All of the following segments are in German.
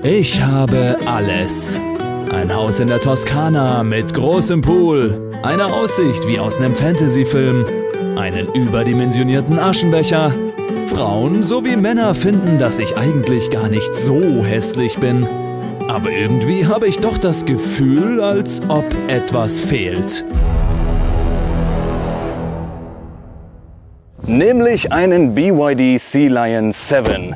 Ich habe alles. Ein Haus in der Toskana mit großem Pool, eine Aussicht wie aus einem Fantasy-Film, einen überdimensionierten Aschenbecher. Frauen sowie Männer finden, dass ich eigentlich gar nicht so hässlich bin. Aber irgendwie habe ich doch das Gefühl, als ob etwas fehlt. Nämlich einen BYD Sea Lion 7.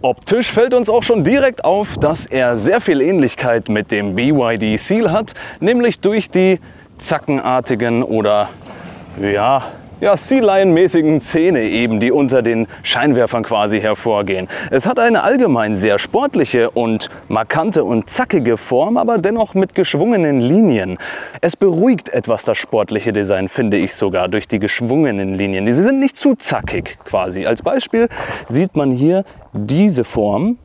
Optisch fällt uns auch schon direkt auf, dass er sehr viel Ähnlichkeit mit dem BYD Seal hat, nämlich durch die zackenartigen oder Sea Lion-mäßigen Zähne eben, die unter den Scheinwerfern quasi hervorgehen. Es hat eine allgemein sehr sportliche und markante und zackige Form, aber dennoch mit geschwungenen Linien. Es beruhigt etwas das sportliche Design, finde ich sogar, durch die geschwungenen Linien. Sie sind nicht zu zackig quasi. Als Beispiel sieht man hier diese Form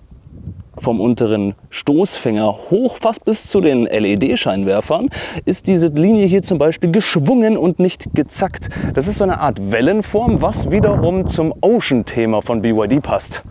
vom unteren Stoßfänger hoch, fast bis zu den LED-Scheinwerfern, ist diese Linie hier zum Beispiel geschwungen und nicht gezackt. Das ist so eine Art Wellenform, was wiederum zum Ocean-Thema von BYD passt.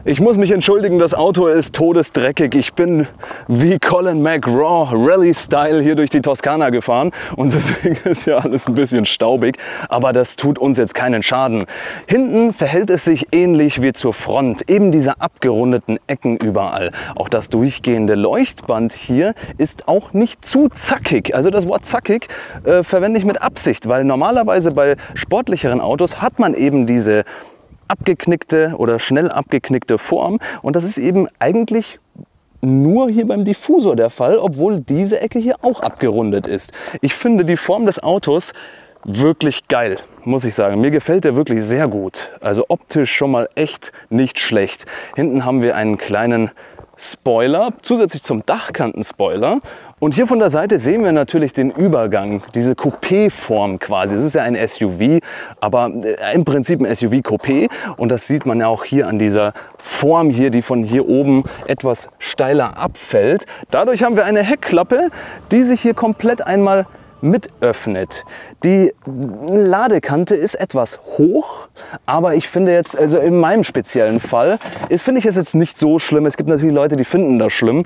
Ich muss mich entschuldigen, das Auto ist todesdreckig. Ich bin wie Colin McRae Rally-Style hier durch die Toskana gefahren und deswegen ist ja alles ein bisschen staubig, aber das tut uns jetzt keinen Schaden. Hinten verhält es sich ähnlich wie zur Front, eben diese abgerundeten Ecken überall. Auch das durchgehende Leuchtband hier ist auch nicht zu zackig. Also das Wort zackig verwende ich mit Absicht, weil normalerweise bei sportlicheren Autos hat man eben diese abgeknickte oder schnell abgeknickte Form und das ist eben eigentlich nur hier beim Diffusor der Fall, obwohl diese Ecke hier auch abgerundet ist. Ich finde die Form des Autos wirklich geil, muss ich sagen. Mir gefällt der wirklich sehr gut. Also optisch schon mal echt nicht schlecht. Hinten haben wir einen kleinen Spoiler, zusätzlich zum Dachkantenspoiler. Und hier von der Seite sehen wir natürlich den Übergang, diese Coupé-Form quasi. Es ist ja ein SUV, aber im Prinzip ein SUV-Coupé. Und das sieht man ja auch hier an dieser Form hier, die von hier oben etwas steiler abfällt. Dadurch haben wir eine Heckklappe, die sich hier komplett einmal mit öffnet. Die Ladekante ist etwas hoch, aber ich finde jetzt, also in meinem speziellen Fall, finde ich es jetzt nicht so schlimm. Es gibt natürlich Leute, die finden das schlimm.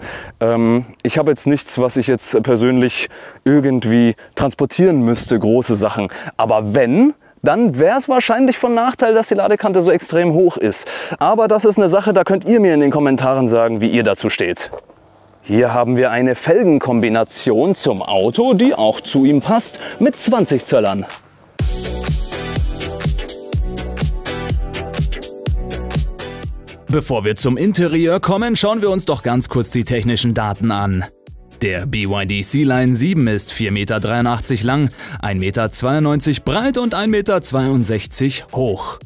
Ich habe jetzt nichts, was ich jetzt persönlich irgendwie transportieren müsste, große Sachen. Aber wenn, dann wäre es wahrscheinlich von Nachteil, dass die Ladekante so extrem hoch ist. Aber das ist eine Sache, da könnt ihr mir in den Kommentaren sagen, wie ihr dazu steht. Hier haben wir eine Felgenkombination zum Auto, die auch zu ihm passt, mit 20 Zöllern. Bevor wir zum Interieur kommen, schauen wir uns doch ganz kurz die technischen Daten an. Der BYD Sea Lion 7 ist 4,83 Meter lang, 1,92 Meter breit und 1,62 Meter hoch.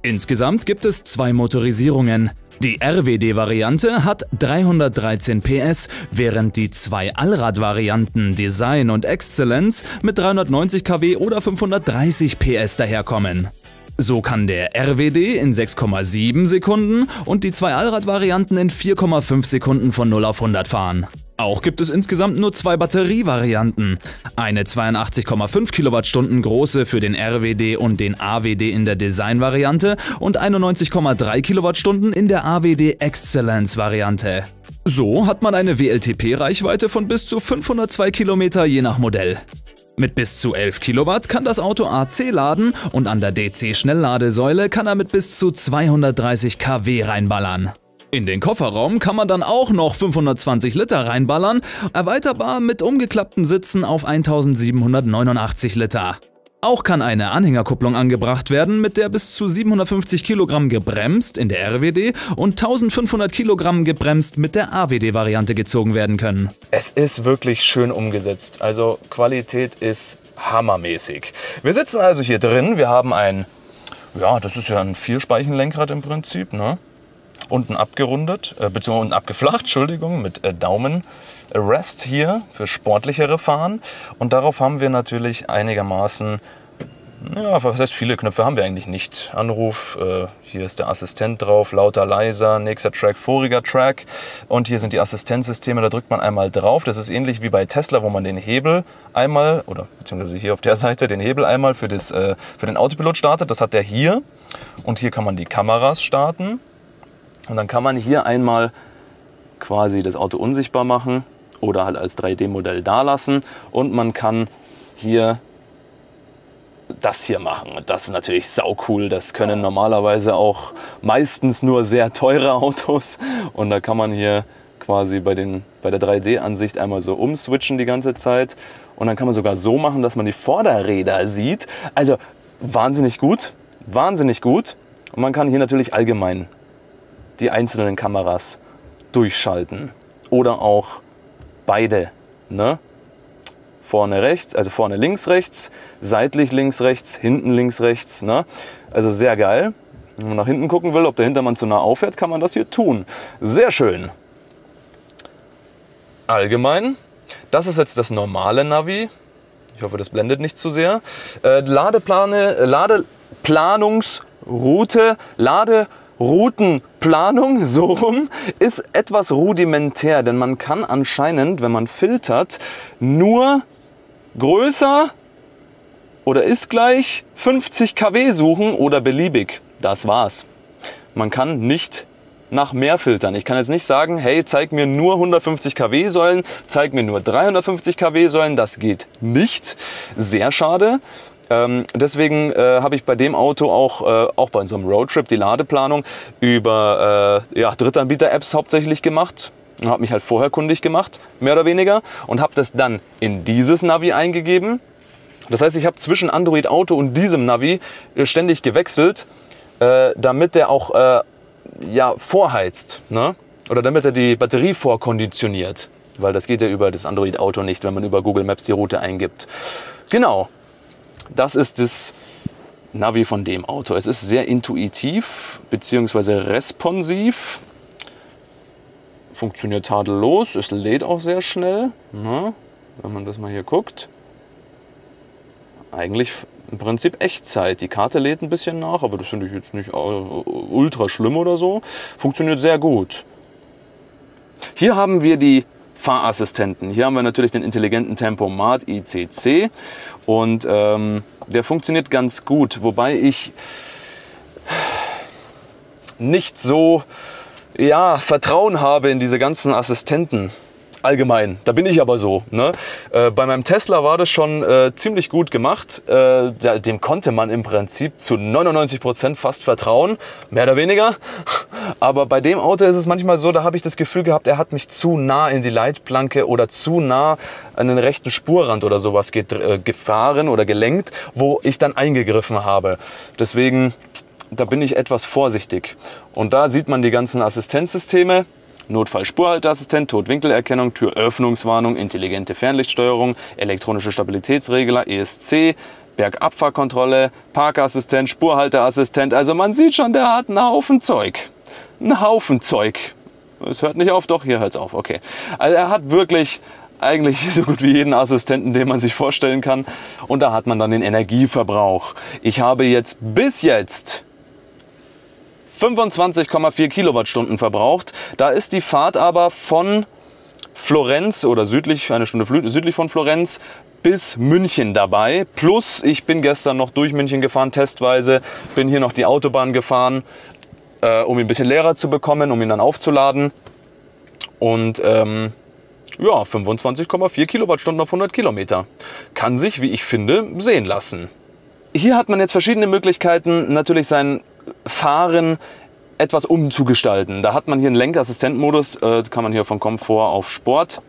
Insgesamt gibt es 2 Motorisierungen. Die RWD-Variante hat 313 PS, während die 2 Allrad-Varianten Design und Excellence mit 390 kW oder 530 PS daherkommen. So kann der RWD in 6,7 Sekunden und die 2 Allrad-Varianten in 4,5 Sekunden von 0 auf 100 fahren. Auch gibt es insgesamt nur 2 Batterievarianten. Eine 82,5 Kilowattstunden große für den RWD und den AWD in der Design-Variante und 91,3 Kilowattstunden in der AWD Excellence-Variante. So hat man eine WLTP-Reichweite von bis zu 502 Kilometer je nach Modell. Mit bis zu 11 Kilowatt kann das Auto AC laden und an der DC-Schnellladesäule kann er mit bis zu 230 kW reinballern. In den Kofferraum kann man dann auch noch 520 Liter reinballern, erweiterbar mit umgeklappten Sitzen auf 1789 Liter. Auch kann eine Anhängerkupplung angebracht werden, mit der bis zu 750 Kilogramm gebremst in der RWD und 1500 Kilogramm gebremst mit der AWD-Variante gezogen werden können. Es ist wirklich schön umgesetzt, also Qualität ist hammermäßig. Wir sitzen also hier drin, wir haben das ist ja ein 4-Speichen-Lenkrad im Prinzip, ne? Unten abgerundet, beziehungsweise unten abgeflacht, Entschuldigung, mit Daumen-Rest hier für sportlichere Fahren. Und darauf haben wir natürlich einigermaßen, was heißt viele Knöpfe haben wir eigentlich nicht. Anruf, hier ist der Assistent drauf, lauter, leiser, nächster Track, voriger Track. Und hier sind die Assistenzsysteme, da drückt man einmal drauf. Das ist ähnlich wie bei Tesla, wo man den Hebel einmal, oder beziehungsweise hier auf der Seite, den Hebel einmal für den Autopilot startet. Das hat der hier. Und hier kann man die Kameras starten. Und dann kann man hier einmal quasi das Auto unsichtbar machen oder halt als 3D-Modell dalassen. Und man kann hier das hier machen. Und das ist natürlich sau cool. Das können normalerweise auch meistens nur sehr teure Autos. Und da kann man hier quasi bei der 3D-Ansicht einmal so umswitchen die ganze Zeit. Und dann kann man sogar so machen, dass man die Vorderräder sieht. Also wahnsinnig gut, wahnsinnig gut. Und man kann hier natürlich allgemein die einzelnen Kameras durchschalten. Oder auch beide, ne? Vorne rechts, also vorne links, rechts, seitlich links, rechts, hinten links, rechts. Ne? Also sehr geil. Wenn man nach hinten gucken will, ob der Hintermann zu nah auffährt, kann man das hier tun. Sehr schön. Allgemein, das ist jetzt das normale Navi. Ich hoffe, das blendet nicht zu sehr. Laderoutenplanung, so rum, ist etwas rudimentär, denn man kann anscheinend, wenn man filtert, nur größer oder ist gleich 50 kW suchen oder beliebig. Das war's. Man kann nicht nach mehr filtern. Ich kann jetzt nicht sagen, hey, zeig mir nur 150 kW Säulen, zeig mir nur 350 kW Säulen. Das geht nicht. Sehr schade. Deswegen habe ich bei dem Auto auch bei unserem Roadtrip die Ladeplanung über Drittanbieter-Apps hauptsächlich gemacht. Habe mich halt vorher kundig gemacht, mehr oder weniger, und habe das dann in dieses Navi eingegeben. Das heißt, ich habe zwischen Android Auto und diesem Navi ständig gewechselt, damit der auch vorheizt, ne? Oder damit er die Batterie vorkonditioniert, weil das geht ja über das Android Auto nicht, wenn man über Google Maps die Route eingibt. Genau, das ist das Navi von dem Auto. Es ist sehr intuitiv bzw. responsiv. Funktioniert tadellos, es lädt auch sehr schnell, ne? Wenn man das mal hier guckt. Eigentlich im Prinzip Echtzeit. Die Karte lädt ein bisschen nach, aber das finde ich jetzt nicht ultra schlimm oder so. Funktioniert sehr gut. Hier haben wir die Fahrassistenten. Hier haben wir natürlich den intelligenten Tempomat ICC und der funktioniert ganz gut, wobei ich nicht so Vertrauen habe in diese ganzen Assistenten allgemein. Da bin ich aber so. Ne? Bei meinem Tesla war das schon ziemlich gut gemacht. Dem konnte man im Prinzip zu 99% fast vertrauen, mehr oder weniger. Aber bei dem Auto ist es manchmal so, da habe ich das Gefühl gehabt, er hat mich zu nah in die Leitplanke oder zu nah an den rechten Spurrand oder sowas gefahren oder gelenkt, wo ich dann eingegriffen habe. Deswegen, da bin ich etwas vorsichtig. Und da sieht man die ganzen Assistenzsysteme. Notfall-Spurhalteassistent, Totwinkelerkennung, Türöffnungswarnung, intelligente Fernlichtsteuerung, elektronische Stabilitätsregler, ESC, Bergabfahrkontrolle, Parkassistent, Spurhalteassistent. Also man sieht schon, der hat einen Haufen Zeug. Einen Haufen Zeug. Es hört nicht auf, doch, hier hört es auf. Okay. Also er hat wirklich eigentlich so gut wie jeden Assistenten, den man sich vorstellen kann. Und da hat man dann den Energieverbrauch. Ich habe bis jetzt 25,4 Kilowattstunden verbraucht. Da ist die Fahrt aber von Florenz oder eine Stunde südlich von Florenz bis München dabei. Plus, ich bin gestern noch durch München gefahren, testweise. Bin hier noch die Autobahn gefahren, um ihn ein bisschen leerer zu bekommen, um ihn dann aufzuladen. Und 25,4 Kilowattstunden auf 100 Kilometer. Kann sich, wie ich finde, sehen lassen. Hier hat man jetzt verschiedene Möglichkeiten, natürlich sein Fahren etwas umzugestalten. Da hat man hier einen Lenkassistentenmodus, kann man hier von Komfort auf Sport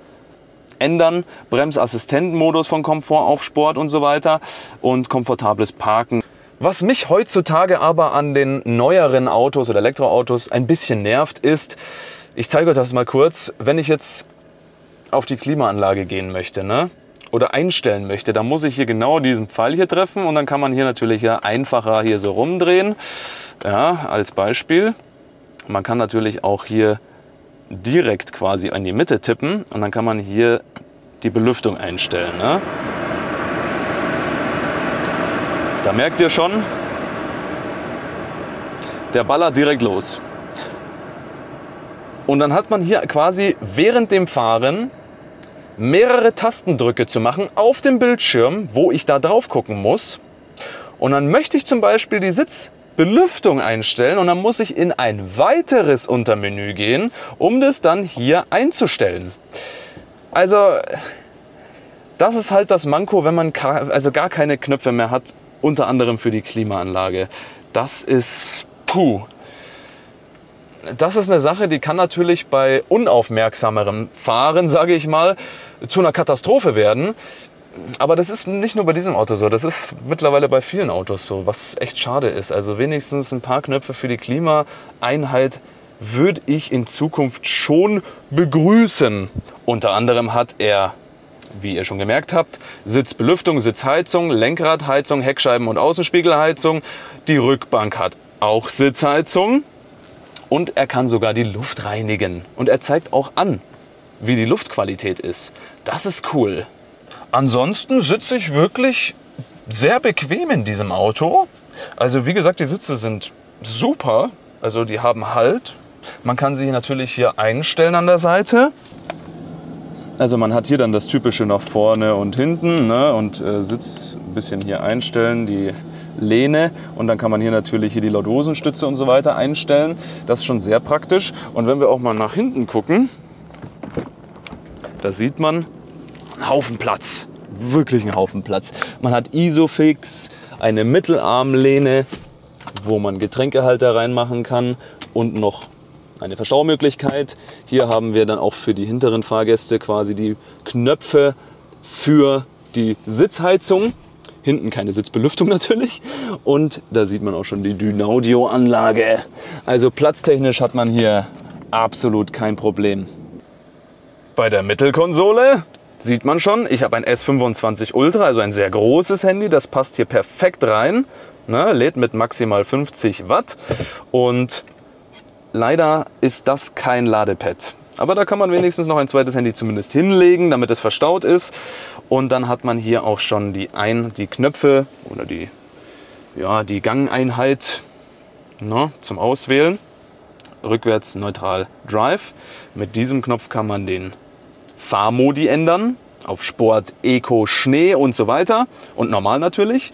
ändern, Bremsassistentenmodus von Komfort auf Sport und so weiter und komfortables Parken. Was mich heutzutage aber an den neueren Autos oder Elektroautos ein bisschen nervt ist, ich zeige euch das mal kurz, wenn ich jetzt auf die Klimaanlage gehen möchte, ne? Oder einstellen möchte, dann muss ich hier genau diesen Pfeil hier treffen und dann kann man hier natürlich einfacher hier so rumdrehen. Ja, als Beispiel. Man kann natürlich auch hier direkt quasi in die Mitte tippen und dann kann man hier die Belüftung einstellen. Ne? Da merkt ihr schon, der ballert direkt los. Und dann hat man hier quasi während dem Fahren mehrere Tastendrücke zu machen auf dem Bildschirm, wo ich da drauf gucken muss. Und dann möchte ich zum Beispiel die Belüftung einstellen und dann muss ich in ein weiteres Untermenü gehen, um das dann hier einzustellen. Also das ist halt das Manko, wenn man also gar keine Knöpfe mehr hat, unter anderem für die Klimaanlage. Das ist puh. Das ist eine Sache, die kann natürlich bei unaufmerksamerem Fahren, sage ich mal, zu einer Katastrophe werden. Aber das ist nicht nur bei diesem Auto so, das ist mittlerweile bei vielen Autos so, was echt schade ist. Also wenigstens ein paar Knöpfe für die Klimaeinheit würde ich in Zukunft schon begrüßen. Unter anderem hat er, wie ihr schon gemerkt habt, Sitzbelüftung, Sitzheizung, Lenkradheizung, Heckscheiben- und Außenspiegelheizung. Die Rückbank hat auch Sitzheizung. Und er kann sogar die Luft reinigen. Und er zeigt auch an, wie die Luftqualität ist. Das ist cool. Ansonsten sitze ich wirklich sehr bequem in diesem Auto. Also wie gesagt, die Sitze sind super. Also die haben Halt. Man kann sie natürlich hier einstellen an der Seite. Also man hat hier dann das typische nach vorne und hinten, ne? Und Sitz ein bisschen hier einstellen, die Lehne, und dann kann man hier natürlich hier die Lordosenstütze und so weiter einstellen. Das ist schon sehr praktisch. Und wenn wir auch mal nach hinten gucken, da sieht man einen Haufen Platz, wirklich einen Haufen Platz. Man hat Isofix, eine Mittelarmlehne, wo man Getränkehalter reinmachen kann und noch eine Verstaumöglichkeit. Hier haben wir dann auch für die hinteren Fahrgäste quasi die Knöpfe für die Sitzheizung. Hinten keine Sitzbelüftung natürlich. Und da sieht man auch schon die Dynaudio-Anlage. Also platztechnisch hat man hier absolut kein Problem. Bei der Mittelkonsole sieht man schon, ich habe ein S25 Ultra, also ein sehr großes Handy. Das passt hier perfekt rein. Ne, lädt mit maximal 50 Watt. Und leider ist das kein Ladepad. Aber da kann man wenigstens noch ein zweites Handy zumindest hinlegen, damit es verstaut ist. Und dann hat man hier auch schon die Knöpfe oder die Gangeinheit, ne, zum Auswählen. Rückwärts, neutral, Drive. Mit diesem Knopf kann man den Fahrmodi ändern. Auf Sport, Eco, Schnee und so weiter. Und normal natürlich.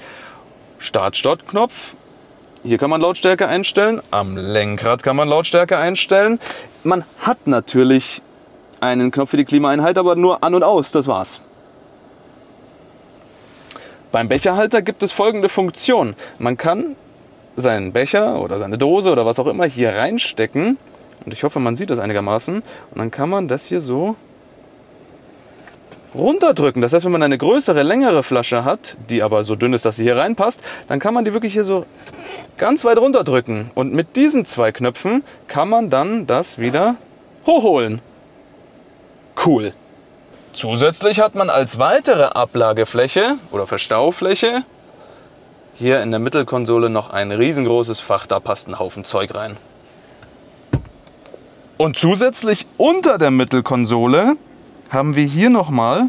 Start-Stopp-Knopf. Hier kann man Lautstärke einstellen, am Lenkrad kann man Lautstärke einstellen. Man hat natürlich einen Knopf für die Klimaeinheit, aber nur an und aus, das war's. Beim Becherhalter gibt es folgende Funktion. Man kann seinen Becher oder seine Dose oder was auch immer hier reinstecken. Und ich hoffe, man sieht das einigermaßen. Und dann kann man das hier so runterdrücken. Das heißt, wenn man eine größere, längere Flasche hat, die aber so dünn ist, dass sie hier reinpasst, dann kann man die wirklich hier so ganz weit runterdrücken. Und mit diesen zwei Knöpfen kann man dann das wieder hochholen. Cool. Zusätzlich hat man als weitere Ablagefläche oder Verstaufläche hier in der Mittelkonsole noch ein riesengroßes Fach. Da passt ein Haufen Zeug rein. Und zusätzlich unter der Mittelkonsole haben wir hier nochmal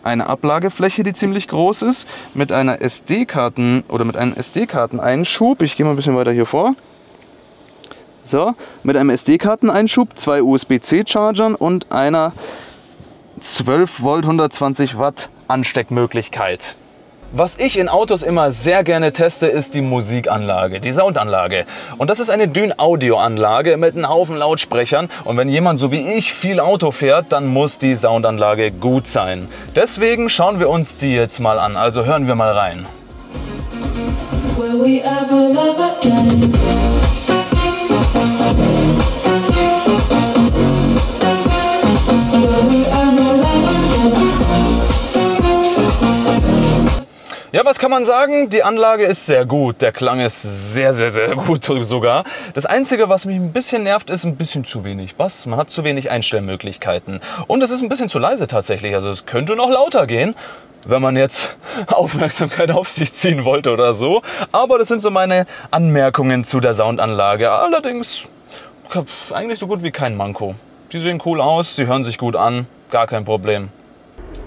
eine Ablagefläche, die ziemlich groß ist, mit einer SD-Karten oder mit einem SD-Karteneinschub. Ich gehe mal ein bisschen weiter hier vor. So, mit einem SD-Karteneinschub, 2 USB-C-Chargern und einer 12 Volt 120 Watt Ansteckmöglichkeit. Was ich in Autos immer sehr gerne teste, ist die Musikanlage, die Soundanlage. Und das ist eine Dyn-Audio-Anlage mit einem Haufen Lautsprechern. Und wenn jemand so wie ich viel Auto fährt, dann muss die Soundanlage gut sein. Deswegen schauen wir uns die jetzt mal an. Also hören wir mal rein. Will we ever love again? Ja, was kann man sagen? Die Anlage ist sehr gut. Der Klang ist sehr, sehr, sehr gut sogar. Das Einzige, was mich ein bisschen nervt, ist ein bisschen zu wenig Bass. Man hat zu wenig Einstellmöglichkeiten. Und es ist ein bisschen zu leise tatsächlich. Also es könnte noch lauter gehen, wenn man jetzt Aufmerksamkeit auf sich ziehen wollte oder so. Aber das sind so meine Anmerkungen zu der Soundanlage. Allerdings eigentlich so gut wie kein Manko. Die sehen cool aus, sie hören sich gut an, gar kein Problem.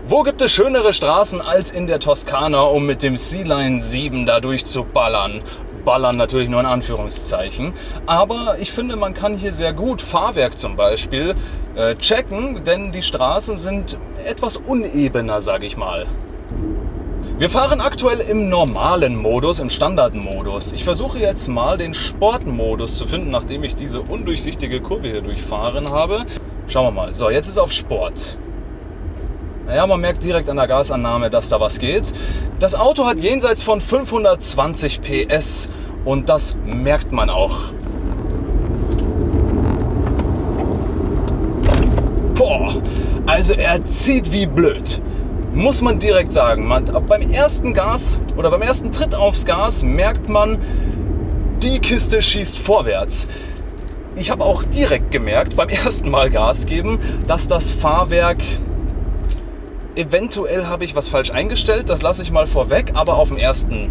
Wo gibt es schönere Straßen als in der Toskana, um mit dem C-Line 7 da durchzuballern? Ballern natürlich nur in Anführungszeichen. Aber ich finde, man kann hier sehr gut Fahrwerk zum Beispiel checken, denn die Straßen sind etwas unebener, sage ich mal. Wir fahren aktuell im normalen Modus, im Standardmodus. Ich versuche jetzt mal den Sportmodus zu finden, nachdem ich diese undurchsichtige Kurve hier durchfahren habe. Schauen wir mal. So, jetzt ist auf Sport. Ja, man merkt direkt an der Gasannahme, dass da was geht. Das Auto hat jenseits von 520 PS und das merkt man auch. Boah, also er zieht wie blöd. Muss man direkt sagen. Beim ersten Gas oder beim ersten Tritt aufs Gas merkt man, die Kiste schießt vorwärts. Ich habe auch direkt gemerkt, beim ersten Mal Gas geben, dass das Fahrwerk, eventuell habe ich was falsch eingestellt, das lasse ich mal vorweg, aber auf den ersten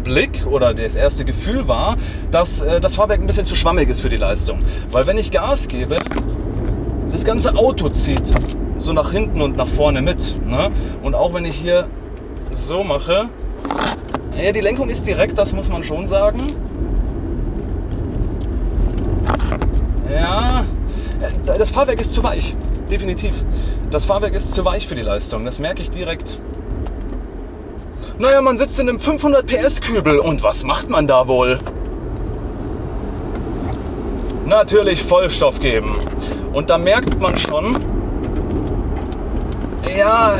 Blick oder das erste Gefühl war, dass das Fahrwerk ein bisschen zu schwammig ist für die Leistung. Weil wenn ich Gas gebe, das ganze Auto zieht so nach hinten und nach vorne mit. Ne? Und auch wenn ich hier so mache, ja, die Lenkung ist direkt, das muss man schon sagen. Ja, das Fahrwerk ist zu weich, definitiv. Das Fahrwerk ist zu weich für die Leistung, das merke ich direkt. Naja, man sitzt in einem 500 PS Kübel und was macht man da wohl? Natürlich Vollstoff geben. Und da merkt man schon, ja,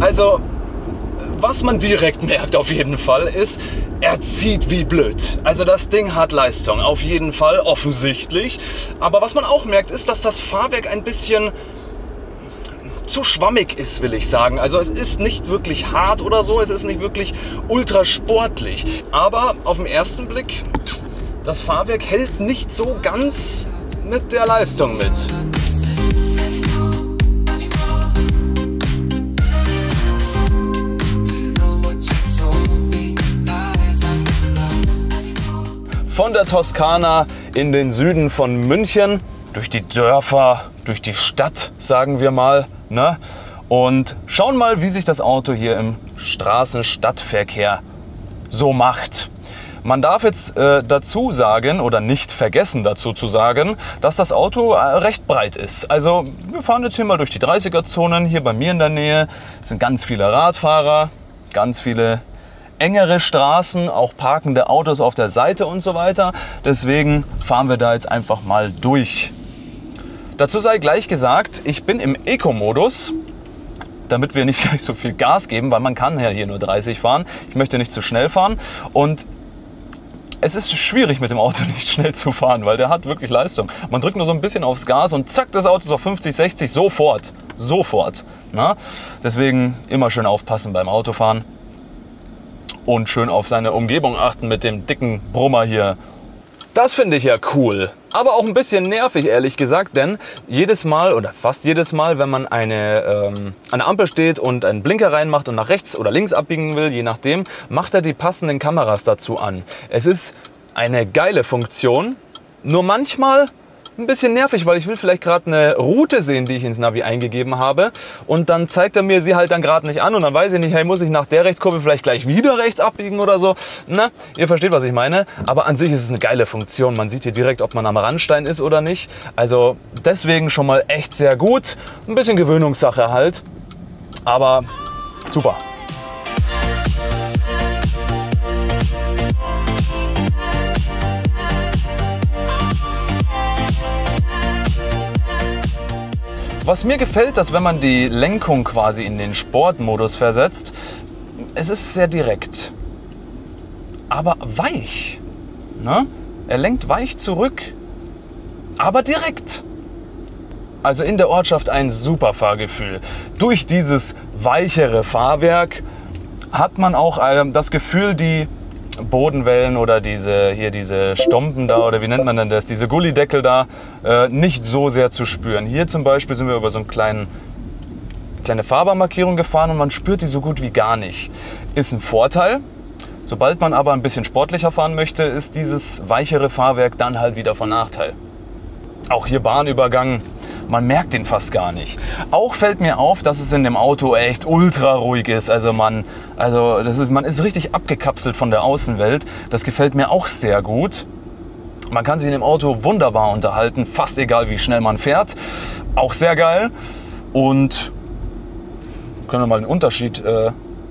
also was man direkt merkt auf jeden Fall ist, er zieht wie blöd. Also das Ding hat Leistung, auf jeden Fall, offensichtlich. Aber was man auch merkt, ist, dass das Fahrwerk ein bisschen zu schwammig ist, will ich sagen. Also es ist nicht wirklich hart oder so, es ist nicht wirklich ultra sportlich. Aber auf den ersten Blick, das Fahrwerk hält nicht so ganz mit der Leistung mit. Von der Toskana in den Süden von München, durch die Dörfer, durch die Stadt, sagen wir mal, ne? Und schauen mal, wie sich das Auto hier im Straßen-Stadtverkehr so macht. Man darf jetzt dazu sagen oder nicht vergessen dazu zu sagen, dass das Auto recht breit ist. Also wir fahren jetzt hier mal durch die 30er-Zonen, hier bei mir in der Nähe sind ganz viele Radfahrer, ganz viele engere Straßen, auch parkende Autos auf der Seite und so weiter. Deswegen fahren wir da jetzt einfach mal durch. Dazu sei gleich gesagt, ich bin im Eco-Modus, damit wir nicht gleich so viel Gas geben, weil man kann ja hier nur 30 fahren. Ich möchte nicht zu schnell fahren und es ist schwierig mit dem Auto nicht schnell zu fahren, weil der hat wirklich Leistung. Man drückt nur so ein bisschen aufs Gas und zack, das Auto ist auf 50, 60, sofort. Sofort. Na? Deswegen immer schön aufpassen beim Autofahren. Und schön auf seine Umgebung achten mit dem dicken Brummer hier. Das finde ich ja cool. Aber auch ein bisschen nervig, ehrlich gesagt, denn jedes Mal oder fast jedes Mal, wenn man an der Ampel steht und einen Blinker reinmacht und nach rechts oder links abbiegen will, je nachdem, macht er die passenden Kameras dazu an. Es ist eine geile Funktion, nur manchmal ein bisschen nervig, weil ich will vielleicht gerade eine Route sehen, die ich ins Navi eingegeben habe und dann zeigt er mir sie halt dann gerade nicht an und dann weiß ich nicht, hey, muss ich nach der Rechtskurve vielleicht gleich wieder rechts abbiegen oder so. Na, ihr versteht, was ich meine. Aber an sich ist es eine geile Funktion. Man sieht hier direkt, ob man am Randstein ist oder nicht. Also deswegen schon mal echt sehr gut. Ein bisschen Gewöhnungssache halt, aber super. Was mir gefällt, dass wenn man die Lenkung quasi in den Sportmodus versetzt, es ist sehr direkt, aber weich. Ne? Er lenkt weich zurück, aber direkt. Also in der Ortschaft ein super Fahrgefühl. Durch dieses weichere Fahrwerk hat man auch das Gefühl, die Bodenwellen oder diese Stompen da, oder wie nennt man denn das, diese Gullideckel da, nicht so sehr zu spüren. Hier zum Beispiel sind wir über so eine kleine Fahrbahnmarkierung gefahren und man spürt die so gut wie gar nicht. Ist ein Vorteil. Sobald man aber ein bisschen sportlicher fahren möchte, ist dieses weichere Fahrwerk dann halt wieder von Nachteil. Auch hier Bahnübergang, man merkt den fast gar nicht. Auch fällt mir auf, dass es in dem Auto echt ultra ruhig ist. Also man ist richtig abgekapselt von der Außenwelt. Das gefällt mir auch sehr gut. Man kann sich in dem Auto wunderbar unterhalten, fast egal wie schnell man fährt. Auch sehr geil. Und können wir mal den Unterschied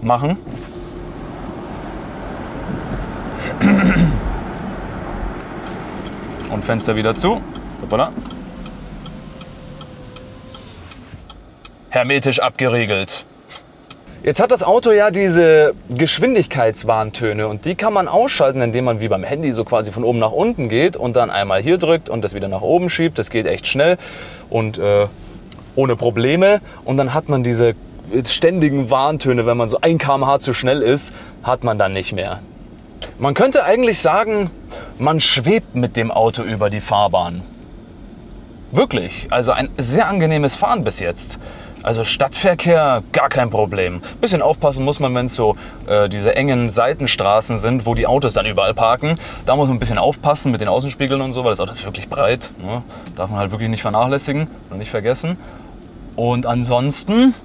machen. Und Fenster wieder zu. Hoppala. Hermetisch abgeriegelt. Jetzt hat das Auto ja diese Geschwindigkeitswarntöne und die kann man ausschalten, indem man wie beim Handy so quasi von oben nach unten geht und dann einmal hier drückt und das wieder nach oben schiebt. Das geht echt schnell und ohne Probleme. Und dann hat man diese ständigen Warntöne, wenn man so 1 km/h zu schnell ist, hat man dann nicht mehr. Man könnte eigentlich sagen, man schwebt mit dem Auto über die Fahrbahn. Wirklich, also ein sehr angenehmes Fahren bis jetzt. Also Stadtverkehr, gar kein Problem. Bisschen aufpassen muss man, wenn es so diese engen Seitenstraßen sind, wo die Autos dann überall parken. Da muss man ein bisschen aufpassen mit den Außenspiegeln und so, weil das Auto ist wirklich breit. Ne? Darf man halt wirklich nicht vernachlässigen und nicht vergessen. Und ansonsten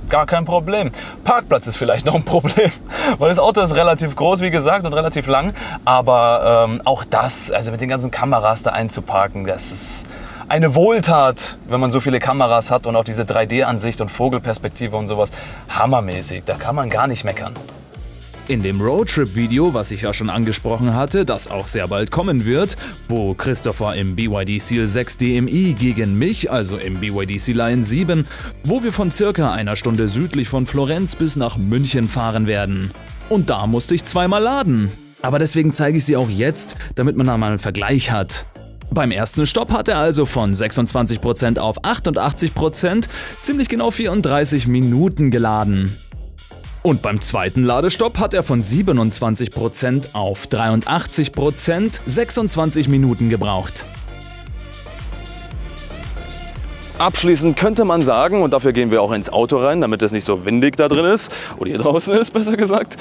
gar kein Problem. Parkplatz ist vielleicht noch ein Problem, weil das Auto ist relativ groß, wie gesagt, und relativ lang. Aber auch das, also mit den ganzen Kameras da einzuparken, das ist eine Wohltat, wenn man so viele Kameras hat und auch diese 3D-Ansicht und Vogelperspektive und sowas. Hammermäßig, da kann man gar nicht meckern. In dem Roadtrip-Video, was ich ja schon angesprochen hatte, das auch sehr bald kommen wird, wo Christopher im BYD Seal 6 DMI gegen mich, also im BYD Sea Lion 7, wo wir von circa einer Stunde südlich von Florenz bis nach München fahren werden. Und da musste ich zweimal laden. Aber deswegen zeige ich sie auch jetzt, damit man da mal einen Vergleich hat. Beim ersten Stopp hat er also von 26% auf 88%, ziemlich genau 34 Minuten geladen. Und beim zweiten Ladestopp hat er von 27% auf 83% 26 Minuten gebraucht. Abschließend könnte man sagen, und dafür gehen wir auch ins Auto rein, damit es nicht so windig da drin ist, oder hier draußen ist, besser gesagt,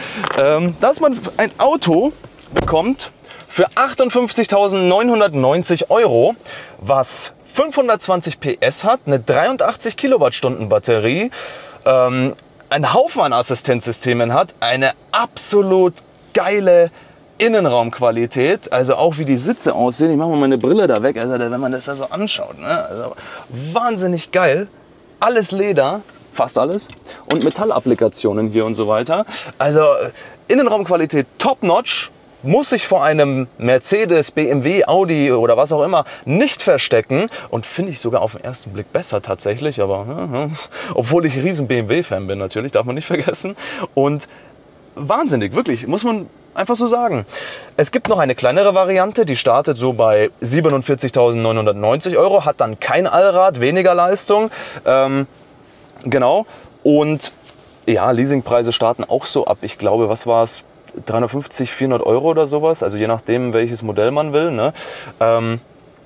dass man ein Auto bekommt für 58.990 €, was 520 PS hat, eine 83 Kilowattstunden Batterie, einen Haufen an Assistenzsystemen hat, eine absolut geile Innenraumqualität, also auch wie die Sitze aussehen. Ich mache mal meine Brille da weg, also wenn man das da so anschaut. Ne? Also wahnsinnig geil. Alles Leder, fast alles, und Metallapplikationen hier und so weiter. Also Innenraumqualität top-notch. Muss sich vor einem Mercedes, BMW, Audi oder was auch immer nicht verstecken und finde ich sogar auf den ersten Blick besser tatsächlich, aber obwohl ich riesen BMW-Fan bin natürlich, darf man nicht vergessen. Und wahnsinnig, wirklich, muss man einfach so sagen. Es gibt noch eine kleinere Variante, die startet so bei 47.990 €, hat dann kein Allrad, weniger Leistung, genau. Und ja, Leasingpreise starten auch so ab, ich glaube, was war es? 350, 400 € oder sowas, also je nachdem, welches Modell man will. Ne?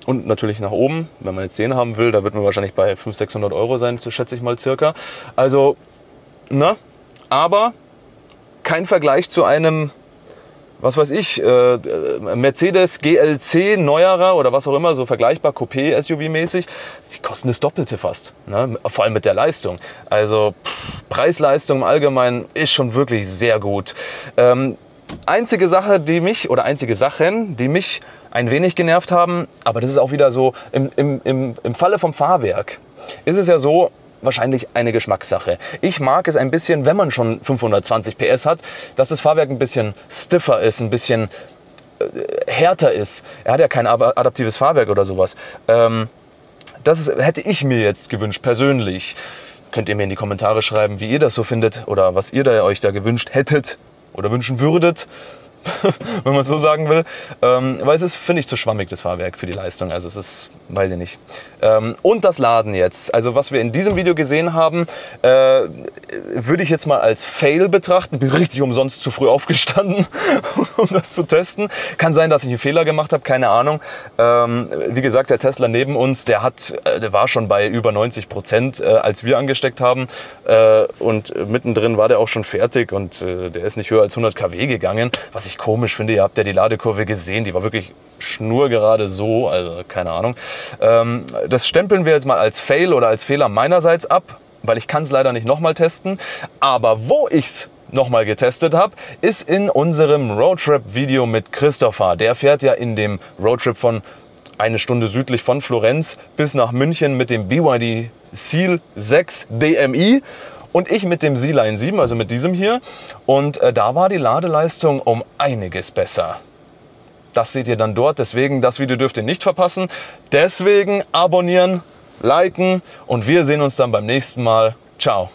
Und natürlich nach oben, wenn man jetzt den haben will, da wird man wahrscheinlich bei 500, 600 € sein, schätze ich mal circa. Also, ne? Aber kein Vergleich zu einem, was weiß ich, Mercedes GLC neuerer oder was auch immer, so vergleichbar, Coupé-SUV-mäßig, die kosten das Doppelte fast, ne? Vor allem mit der Leistung. Also Preis-Leistung im Allgemeinen ist schon wirklich sehr gut. Einzige Sachen, die mich ein wenig genervt haben, aber das ist auch wieder so, im Falle vom Fahrwerk ist es ja so, wahrscheinlich eine Geschmackssache. Ich mag es ein bisschen, wenn man schon 520 PS hat, dass das Fahrwerk ein bisschen stiffer ist, ein bisschen härter ist. Er hat ja kein adaptives Fahrwerk oder sowas. Hätte ich mir jetzt gewünscht, persönlich. Könnt ihr mir in die Kommentare schreiben, wie ihr das so findet oder was ihr euch da gewünscht hättet oder wünschen würdet. Wenn man so sagen will. Weil es ist, finde ich, zu schwammig, das Fahrwerk für die Leistung. Also es ist, weiß ich nicht. Und das Laden jetzt. Also was wir in diesem Video gesehen haben, würde ich jetzt mal als Fail betrachten. Bin richtig umsonst zu früh aufgestanden, um das zu testen. Kann sein, dass ich einen Fehler gemacht habe, keine Ahnung. Wie gesagt, der Tesla neben uns, der war schon bei über 90%, als wir angesteckt haben. Und mittendrin war der auch schon fertig und der ist nicht höher als 100 kW gegangen. Was ich komisch finde, ihr habt ja die Ladekurve gesehen, die war wirklich schnurgerade so, also keine Ahnung. Das stempeln wir jetzt mal als Fail oder als Fehler meinerseits ab, weil ich kann es leider nicht nochmal testen. Aber wo ich es nochmal getestet habe, ist in unserem Roadtrip-Video mit Christopher. Der fährt ja in dem Roadtrip von eine Stunde südlich von Florenz bis nach München mit dem BYD Seal 6 DMI. und ich mit dem Sea Lion 7, also mit diesem hier. Und da war die Ladeleistung um einiges besser. Das seht ihr dann dort, deswegen das Video dürft ihr nicht verpassen. Deswegen abonnieren, liken und wir sehen uns dann beim nächsten Mal. Ciao.